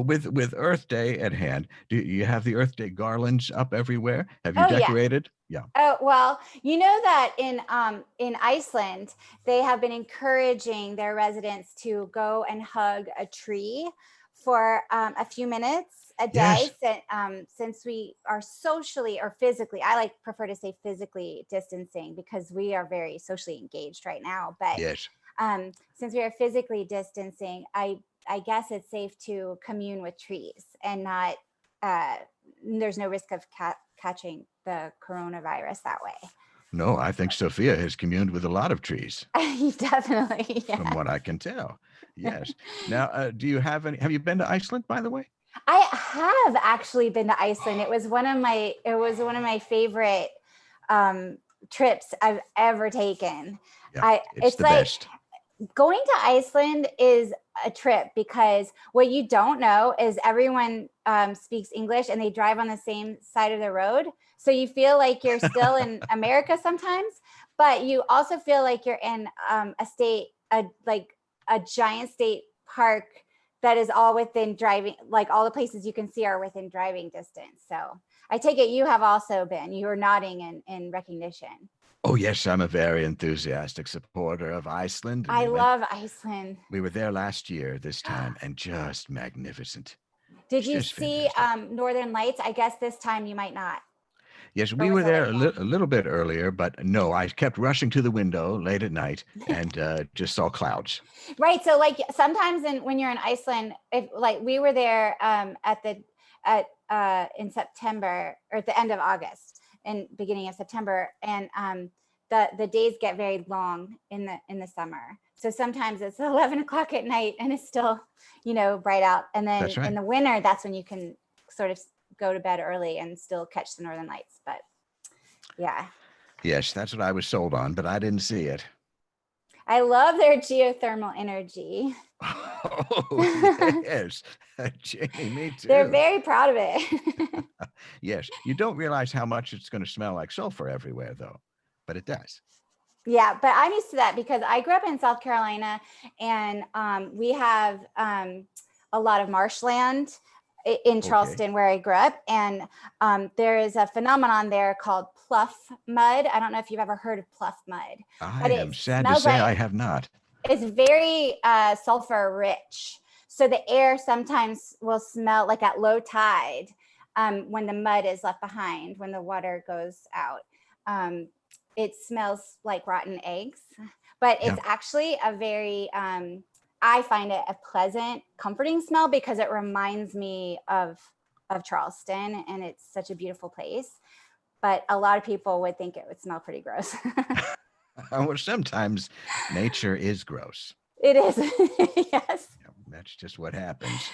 with Earth Day at hand, do you have the Earth Day garlands up everywhere? Have you Oh, yeah. decorated? Yeah. Oh, well, you know that in Iceland, they have been encouraging their residents to go and hug a tree for a few minutes a day. Since we are socially or physically, I prefer to say physically distancing, because we are very socially engaged right now. But Yes. since we are physically distancing, I guess it's safe to commune with trees and not there's no risk of catching the coronavirus that way. No, I think Sophia has communed with a lot of trees. Definitely, yeah. From what I can tell. Yes. Now, have you been to Iceland, by the way? I have actually been to Iceland. It was one of my favorite trips I've ever taken. Yeah, it's the like best. Going to Iceland is a trip because what you don't know is everyone speaks English and they drive on the same side of the road. So you feel like you're still in America sometimes, but you also feel like you're in a giant state park that is all within driving, like all the places you can see are within driving distance. So I take it you have also been. You were nodding in recognition. Oh, yes, I'm a very enthusiastic supporter of Iceland. I love Iceland. We were there last year this time, and just magnificent. Did you see Northern Lights? I guess this time you might not. Yes, we were there a little bit earlier, but no, I kept rushing to the window late at night and just saw clouds. Right. So like sometimes when you're in Iceland, if like we were there in September or at the end of August and beginning of September, and the days get very long in the summer. So sometimes it's 11 o'clock at night and it's still, bright out. And then in the winter, that's when you can sort of go to bed early and still catch the Northern Lights. But yeah. Yes, that's what I was sold on, but I didn't see it. I love their geothermal energy. Oh, yes. Janie, me too. They're very proud of it. Yes. You don't realize how much it's going to smell like sulfur everywhere, though, but it does. Yeah, but I'm used to that because I grew up in South Carolina and we have a lot of marshland in Charleston where I grew up. And there is a phenomenon there called pluff mud. I don't know if you've ever heard of pluff mud. I am sad to say I have not. It's very sulfur rich. So the air sometimes will smell like at low tide when the mud is left behind, when the water goes out. It smells like rotten eggs, but it's actually a very, I find it a pleasant, comforting smell because it reminds me of Charleston and it's such a beautiful place. But a lot of people would think it would smell pretty gross. Well, sometimes nature is gross. It is, yes. That's just what happens.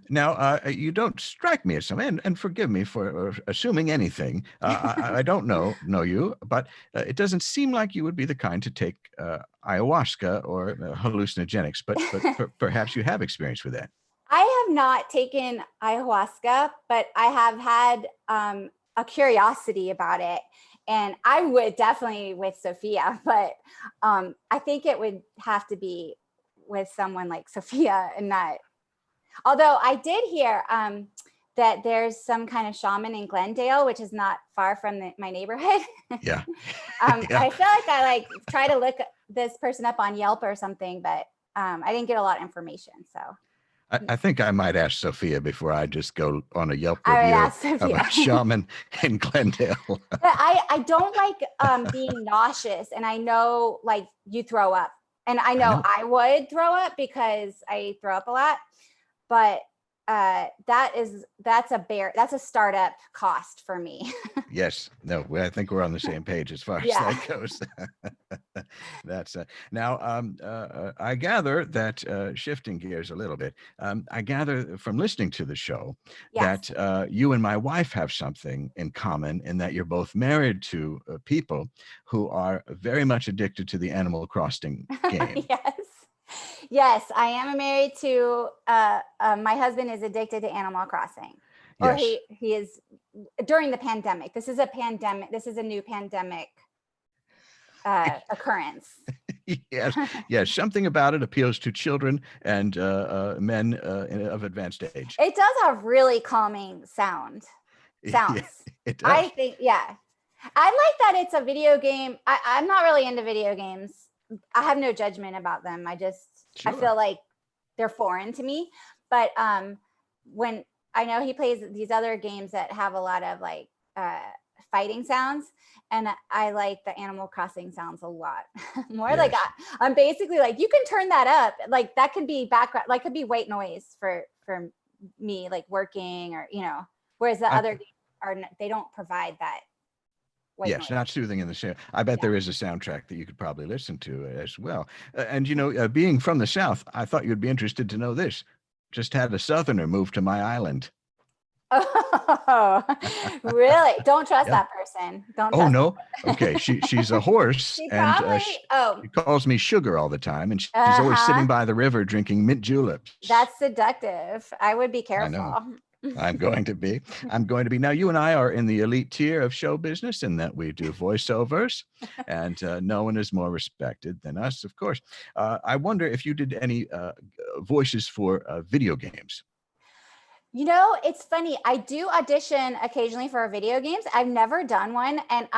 Now, you don't strike me as someone, and forgive me for assuming anything. I don't know you, but it doesn't seem like you would be the kind to take ayahuasca or hallucinogenics, but perhaps you have experience with that. I have not taken ayahuasca, but I have had a curiosity about it. And I would definitely with Sophia, but I think it would have to be with someone like Sophia and not. Although I did hear that there's some kind of shaman in Glendale, which is not far from my neighborhood. Yeah. I feel like I try to look this person up on Yelp or something, but I didn't get a lot of information. So I think I might ask Sophia before I just go on a Yelp review of a shaman in Glendale. But I don't like being nauseous, and I know like you throw up. And I know I would throw up because I throw up a lot, but that's a startup cost for me. Yes, no, I think we're on the same page as far as that goes. That's now. I gather that shifting gears a little bit. I gather from listening to the show that you and my wife have something in common in that you're both married to people who are very much addicted to the Animal Crossing game. Yes, I am married to. My husband is addicted to Animal Crossing, or he is during the pandemic. This is a pandemic. This is a new pandemic occurrence. Yes. Something about it appeals to children and men of advanced age. It does have really calming sounds. Yeah, it does. I think, I like that it's a video game. I'm not really into video games. I have no judgment about them. I feel like they're foreign to me. But when I know he plays these other games that have a lot of like fighting sounds, and I like the Animal Crossing sounds a lot more. Like I'm basically like, you can turn that up. Like that could be background, like could be white noise for me like working or, whereas the other games they don't provide that white Yes, noise. not soothing in the same. I bet there is a soundtrack that you could probably listen to as well. And being from the South, I thought you'd be interested to know this. Just had a Southerner move to my island. Oh, really? Don't trust that person. Don't trust. Oh no. Okay, she's a horse, She and probably, she calls me Sugar all the time, and she's always sitting by the river drinking mint juleps. That's seductive. I would be careful. I know. I'm going to be. Now, you and I are in the elite tier of show business in that we do voiceovers, and no one is more respected than us, of course. I wonder if you did any voices for video games. It's funny. I do audition occasionally for video games. I've never done one. And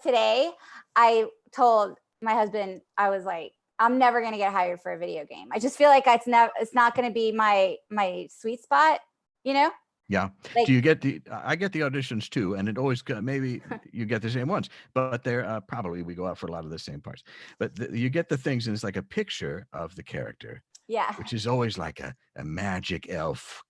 today, I told my husband, I was like, I'm never going to get hired for a video game. I just feel like it's not going to be my sweet spot, Yeah. Like, do you get I get the auditions too, and it always, maybe you get the same ones, but they're probably, we go out for a lot of the same parts, but you get the things and it's like a picture of the character. Yeah. Which is always like a magic elf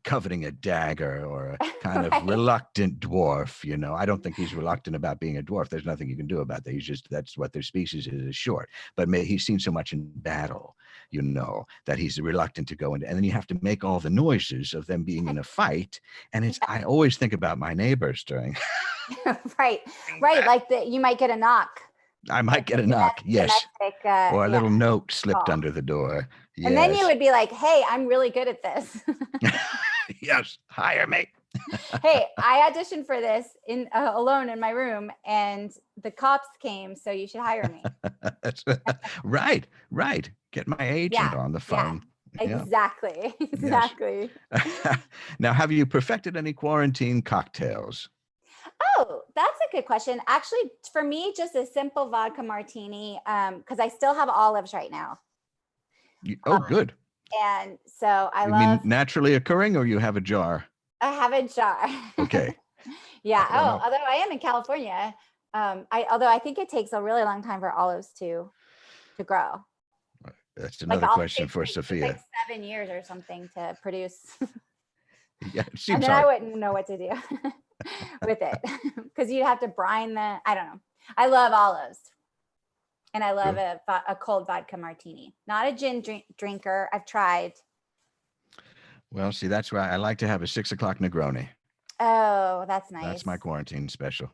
coveting a dagger, or a kind of reluctant dwarf. I don't think he's reluctant about being a dwarf. There's nothing you can do about that. That's what their species is short. But he's seen so much in battle, that he's reluctant to go into. And then you have to make all the noises of them being in a fight. And I always think about my neighbors during. Right. Like you might get a knock. I might get a knock, yes. Or a little note slipped under the door. Yes. And then you would be like, hey, I'm really good at this. Yes, hire me. Hey, I auditioned for this alone in my room, and the cops came, so you should hire me. That's right. Get my agent on the phone. Yeah. Exactly. Yes. Now, have you perfected any quarantine cocktails? Oh, that's a good question. Actually, for me, just a simple vodka martini, because I still have olives right now. Good. And so You mean naturally occurring, or you have a jar? I have a jar. Okay. Yeah. Although I am in California, although I think it takes a really long time for olives to grow. That's another question for Sophia. Like 7 years or something to produce. Yeah, it seems and then hard. I wouldn't know what to do with it, because you'd have to brine I don't know. I love olives, and I love a cold vodka martini. Not a gin drinker. I've tried. Well, see, that's why I like to have a 6 o'clock Negroni. Oh, that's nice. That's my quarantine special.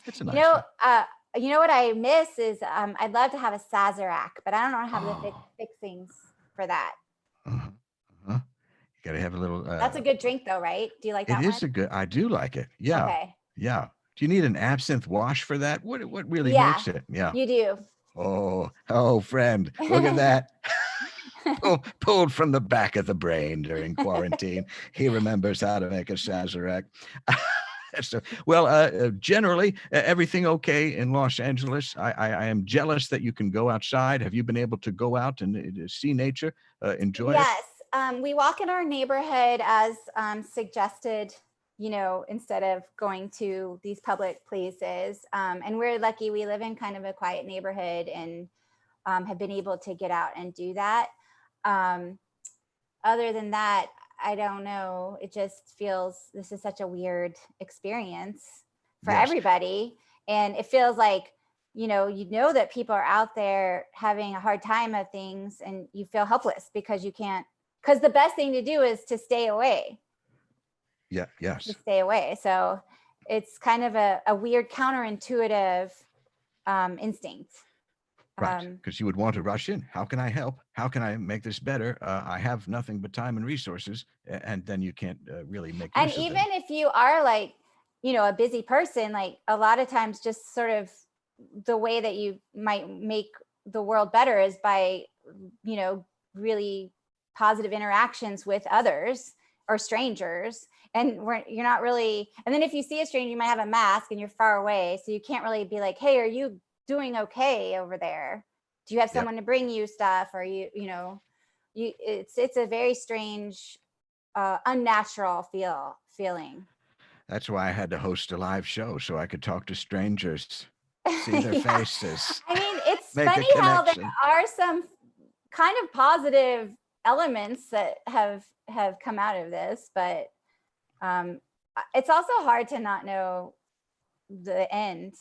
It's a nice one. What I miss is I'd love to have a Sazerac, but I don't know how to have the fixings for that. You got to have a little. That's a good drink, though, right? Do you like that? It is a good. I do like it. Yeah. Okay. Yeah. Do you need an absinthe wash for that? What really makes it? Yeah. You do. Oh, friend, look at that. Pulled from the back of the brain during quarantine. He remembers how to make a Sazerac. So, generally, everything okay in Los Angeles. I am jealous that you can go outside. Have you been able to go out and see nature, enjoy it? Yes. We walk in our neighborhood as suggested, instead of going to these public places. And we're lucky. We live in kind of a quiet neighborhood, and have been able to get out and do that. Other than that, I don't know. It just feels this is such a weird experience for everybody. And it feels like, that people are out there having a hard time of things, and you feel helpless because you can't, because the best thing to do is to stay away. Yeah. Yes. To stay away. So it's kind of a weird counterintuitive instinct. Right, because you would want to rush in. How can I help? How can I make this better? I have nothing but time and resources, and then you can't really make use and of even them. If you are like, a busy person, like a lot of times just sort of the way that you might make the world better is by, really positive interactions with others or strangers. And you're not really, and then if you see a stranger, you might have a mask and you're far away. So you can't really be like, hey, are you doing okay over there? Do you have someone to bring you stuff? Or it's a very strange, unnatural feeling. That's why I had to host a live show, so I could talk to strangers, see their faces. I mean, it's funny how there are some kind of positive elements that have come out of this, but it's also hard to not know the end.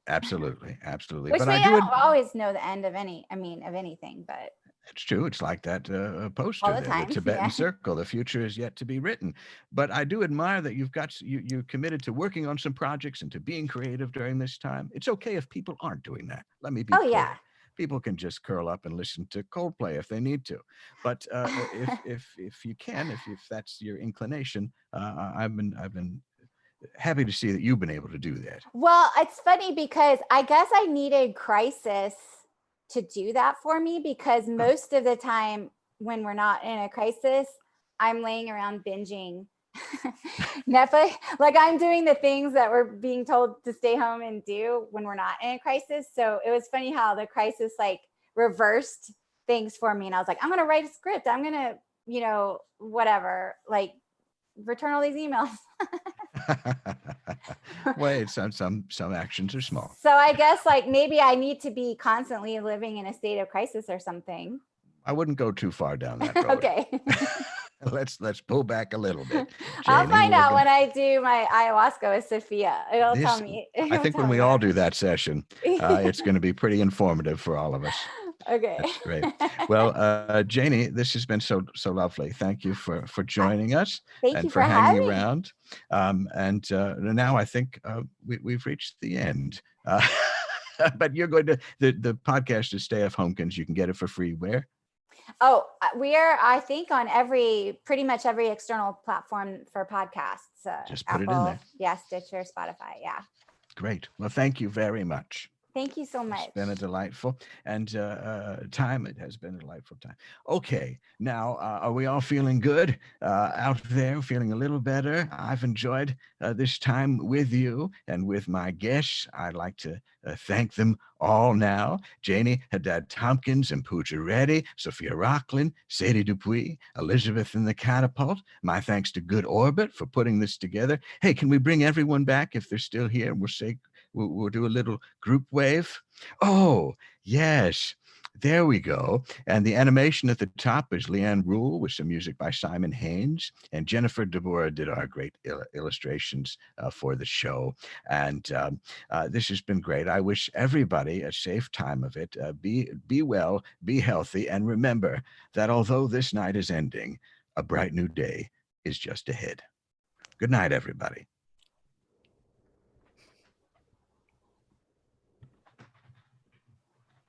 Absolutely, absolutely. Which But we I do. don't always know the end of anything, but It's true. It's like that poster all the there, time. the Tibetan Yeah. Circle. The future is yet to be written. But I do admire that you're committed to working on some projects and to being creative during this time. It's okay if people aren't doing that. Let me be Oh, clear. yeah. People can just curl up and listen to Coldplay if they need to. But if you can, if that's your inclination, I've been happy to see that you've been able to do that. Well, it's funny because I guess I needed Crisis to do that for me, because most of the time when we're not in a crisis, I'm laying around binging Netflix. Like, I'm doing the things that we're being told to stay home and do when we're not in a crisis. So it was funny how the crisis like reversed things for me. And I was like, I'm going to write a script. I'm going to, whatever, like return all these emails. Well, some actions are small. So I guess like maybe I need to be constantly living in a state of crisis or something. I wouldn't go too far down that road. Okay. Let's pull back a little bit. I'll Janie, find out when I do my ayahuasca with Sophia. It'll tell me. I think when we all do that session, it's going to be pretty informative for all of us. Okay. That's great. Well, Janie, this has been so lovely. Thank you for joining us. Thank and you for for hanging having around. And now I think we've reached the end. But you're going to the podcast is Stay Off Homekins. You can get it for free where? Oh, we are, I think, on pretty much every external platform for podcasts. Just put Apple, it in there. Yeah, Stitcher, Spotify. Yeah. Great. Well, thank you very much. Thank you so much. It's been a delightful time. It has been a delightful time. Okay, now are we all feeling good out there? Feeling a little better? I've enjoyed this time with you and with my guests. I'd like to thank them all now. Janie Haddad Tompkins and Pooja Reddy, Sophia Rokhlin, Sadie Dupuis, Elizabeth in the Catapult. My thanks to Good Orbit for putting this together. Hey, can we bring everyone back if they're still here? We'll do a little group wave. Oh, yes. There we go. And the animation at the top is Leanne Rule with some music by Simon Haynes. And Jennifer Deborah did our great illustrations for the show. And this has been great. I wish everybody a safe time of it. Be well, be healthy. And remember that although this night is ending, a bright new day is just ahead. Good night, everybody.